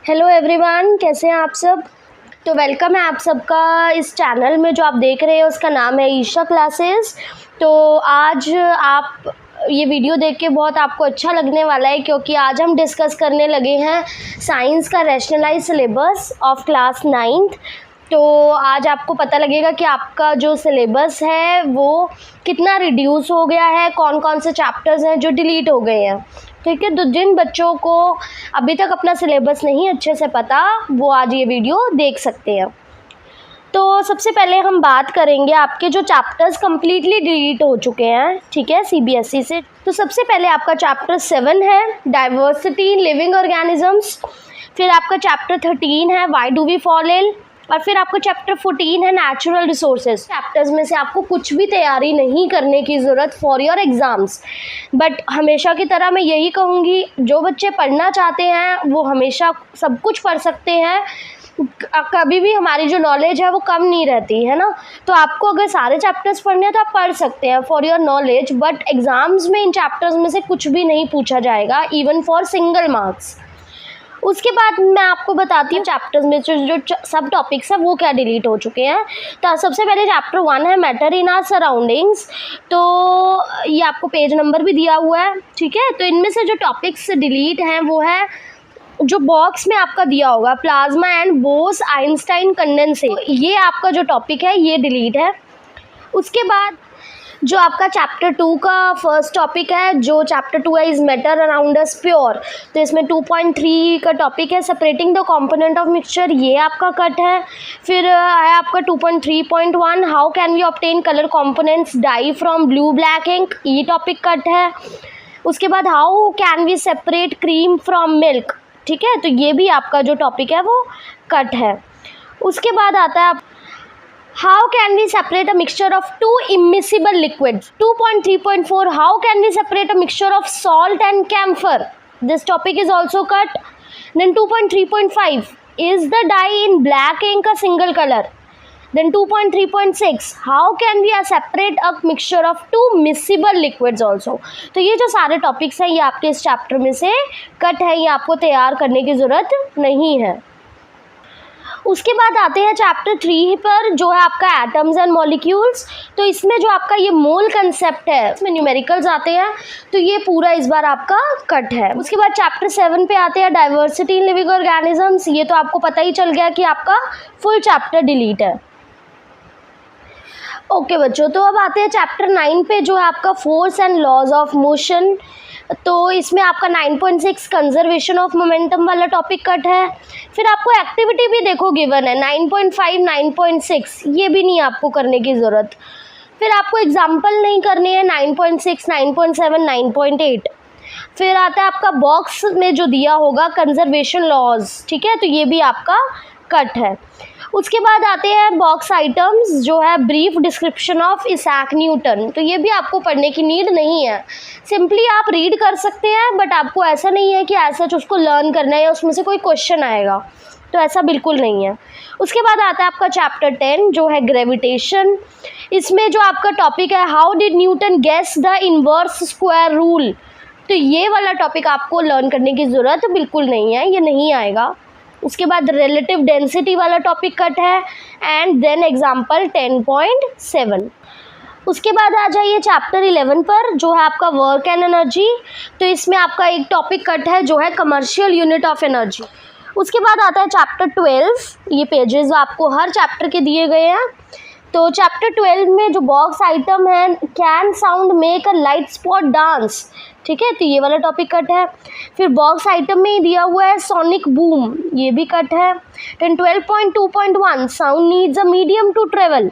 Hello everyone, कैसे हैं आप सब। तो वेलकम है आप सबका इस चैनल में। जो आप देख रहे हैं उसका नाम है ईशा क्लासेस। तो आज आप ये वीडियो देख के बहुत आपको अच्छा लगने वाला है, क्योंकि आज हम डिस्कस करने लगे हैं साइंस का rationalise syllabus of class 9th। तो आज आपको पता लगेगा कि आपका जो सिलेबस है वो कितना रिड्यूस हो गया है, कौन कौन से चैप्टर्स हैं जो डिलीट हो गए हैं। ठीक है, तो जिन बच्चों को अभी तक अपना सिलेबस नहीं अच्छे से पता, वो आज ये वीडियो देख सकते हैं। तो सबसे पहले हम बात करेंगे आपके जो चैप्टर्स कम्प्लीटली डिलीट हो चुके हैं, ठीक है, सीबीएसई से। तो सबसे पहले आपका चैप्टर 7 है डाइवर्सिटी इन लिविंग ऑर्गेनिजम्स। फिर आपका चैप्टर 13 है why do we fall ill. और फिर आपका चैप्टर 14 है नेचुरल रिसोर्सेज। चैप्टर्स में से आपको कुछ भी तैयारी नहीं करने की ज़रूरत फॉर योर एग्ज़ाम्स। बट हमेशा की तरह मैं यही कहूँगी, जो बच्चे पढ़ना चाहते हैं वो हमेशा सब कुछ पढ़ सकते हैं। कभी भी हमारी जो नॉलेज है वो कम नहीं रहती है ना। तो आपको अगर सारे चैप्टर्स पढ़ने हैं तो आप पढ़ सकते हैं for your knowledge, but exams में इन चैप्टर्स में से कुछ भी नहीं पूछा जाएगा, इवन फॉर सिंगल मार्क्स। उसके बाद मैं आपको बताती हूँ चैप्टर्स में जो सब टॉपिक्स हैं वो क्या डिलीट हो चुके हैं। तो सबसे पहले चैप्टर 1 है मैटर इन आवर सराउंडिंग्स। तो ये आपको पेज नंबर भी दिया हुआ है, ठीक है। तो इनमें से जो टॉपिक्स डिलीट हैं वो है जो बॉक्स में आपका दिया होगा plasma and boss Einstein condensation, ये आपका जो टॉपिक है ये डिलीट है। उसके बाद जो आपका चैप्टर 2 का फर्स्ट टॉपिक है, जो चैप्टर 2 है is matter around us pure. तो इसमें 2.3 का टॉपिक है separating the component of mixture, ये आपका कट है। फिर है आपका 2.3.1 how can we obtain colour components dye from blue black ink, ये टॉपिक कट है। उसके बाद how can we separate cream from milk, ठीक है, तो ये भी आपका जो टॉपिक है वो कट है। उसके बाद आता है How can we separate a mixture of two immiscible liquids? 2.3.4 How can we separate a mixture of salt and camphor? This topic is also cut. Then 2.3.5 Is the dye in black ink a single color? Then 2.3.6 How can we separate a mixture of two miscible liquids also? तो ये जो सारे topics हैं ये आपके इस chapter में से कट है, ये आपको तैयार करने की ज़रूरत नहीं है। उसके बाद आते हैं चैप्टर 3 पर, जो है आपका एटम्स एंड मॉलिक्यूल्स। तो इसमें जो आपका ये मोल कंसेप्ट है इसमें न्यूमेरिकल्स आते हैं, तो ये पूरा इस बार आपका कट है। उसके बाद चैप्टर 7 पे आते हैं डाइवर्सिटी इन लिविंग ऑर्गेनिजम्स। ये तो आपको पता ही चल गया कि आपका फुल चैप्टर डिलीट है। ओके बच्चों, तो अब आते हैं चैप्टर 9 पे, जो है आपका force and laws of motion. तो इसमें आपका 9.6 कंजर्वेशन ऑफ मोमेंटम वाला टॉपिक कट है। फिर आपको एक्टिविटी भी देखो गिवन है 9.5 9.6, ये भी नहीं आपको करने की ज़रूरत। फिर आपको एग्जाम्पल नहीं करनी है 9.6 9.7 9.8। फिर आता है आपका बॉक्स में जो दिया होगा कंजर्वेशन लॉज, ठीक है, तो ये भी आपका कट है। उसके बाद आते हैं बॉक्स आइटम्स, जो है ब्रीफ डिस्क्रिप्शन ऑफ इसैक न्यूटन। तो ये भी आपको पढ़ने की नीड नहीं है, सिंपली आप रीड कर सकते हैं, बट आपको ऐसा नहीं है कि ऐसा उसको लर्न करना है या उसमें से कोई क्वेश्चन आएगा, तो ऐसा बिल्कुल नहीं है। उसके बाद आता है आपका चैप्टर 10, जो है ग्रेविटेशन। इसमें जो आपका टॉपिक है how did Newton guess the inverse square rule, तो ये वाला टॉपिक आपको लर्न करने की ज़रूरत बिल्कुल नहीं है, ये नहीं आएगा। उसके बाद रिलेटिव डेंसिटी वाला टॉपिक कट है, एंड देन एग्जाम्पल 10.7। उसके बाद आ जाइए चैप्टर 11 पर, जो है आपका वर्क एंड एनर्जी। तो इसमें आपका एक टॉपिक कट है जो है कमर्शियल यूनिट ऑफ एनर्जी। उसके बाद आता है चैप्टर 12, ये पेजेस आपको हर चैप्टर के दिए गए हैं। तो चैप्टर 12 में जो बॉक्स आइटम है can sound make a light spot dance, ठीक है, तो ये वाला टॉपिक कट है। फिर बॉक्स आइटम में ही दिया हुआ है सोनिक बूम, ये भी कट है। Then 12.2.1 sound needs a medium to travel,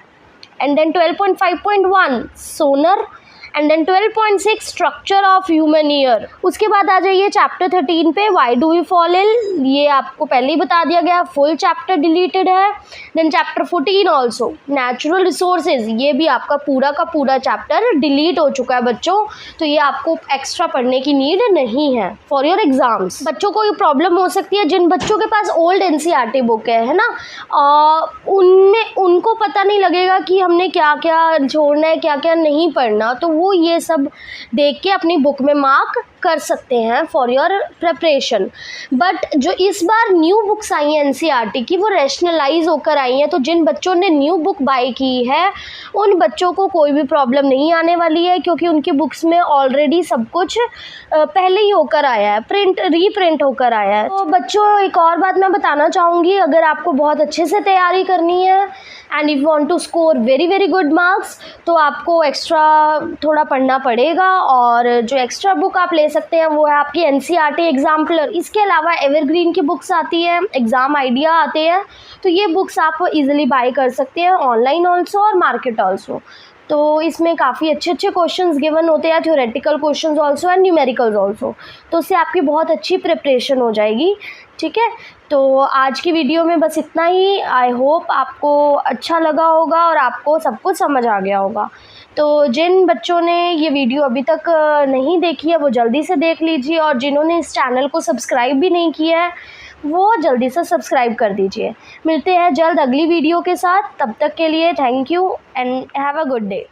and then 12.5.1 sonar, and then 12.6 structure of human ear. उसके बाद आ जाइए चैप्टर 13 पे why do we fall ill, ये आपको पहले ही बता दिया गया, फुल चैप्टर डिलीटेड है। Then chapter 14 also natural resources, ये भी आपका पूरा का पूरा चैप्टर डिलीट हो चुका है बच्चों, तो ये आपको एक्स्ट्रा पढ़ने की नीड नहीं है फॉर योर एग्जाम्स। बच्चों को ये प्रॉब्लम हो सकती है जिन बच्चों के पास ओल्ड एनसीईआरटी बुक है ना, उनमें उनको पता नहीं लगेगा कि हमने क्या क्या छोड़ना है क्या क्या नहीं पढ़ना, तो वो ये सब देख के अपनी बुक में मार्क कर सकते हैं फॉर योर प्रिपरेशन। बट जो इस बार न्यू बुक्स आई हैं एनसीईआरटी की, वो रैशनलाइज होकर आई हैं, तो जिन बच्चों ने न्यू बुक बाय की है उन बच्चों को कोई भी प्रॉब्लम नहीं आने वाली है, क्योंकि उनकी बुक्स में ऑलरेडी सब कुछ पहले ही होकर आया है, रीप्रिंट होकर आया है। तो बच्चों एक और बात मैं बताना चाहूँगी, अगर आपको बहुत अच्छे से तैयारी करनी है and if want to score very good marks, तो आपको एक्स्ट्रा थोड़ा पढ़ना पड़ेगा। और जो एक्स्ट्रा बुक आप ले सकते हैं वो है आपकी एनसीईआरटी एग्जाम्पलर। इसके अलावा एवरग्रीन की बुक्स आती है, एग्ज़ाम आइडिया आते हैं, तो ये बुक्स आप इजीली बाय कर सकते हैं ऑनलाइन ऑल्सो और मार्केट ऑल्सो। तो इसमें काफ़ी अच्छे क्वेश्चंस गिवन होते हैं, theoretical questions also and numericals also, तो उससे आपकी बहुत अच्छी प्रिपरेशन हो जाएगी। ठीक है, तो आज की वीडियो में बस इतना ही। आई होप आपको अच्छा लगा होगा और आपको सब कुछ समझ आ गया होगा। तो जिन बच्चों ने ये वीडियो अभी तक नहीं देखी है वो जल्दी से देख लीजिए, और जिन्होंने इस चैनल को सब्सक्राइब भी नहीं किया है वो जल्दी से सब्सक्राइब कर दीजिए। मिलते हैं जल्द अगली वीडियो के साथ, तब तक के लिए thank you and have a good day.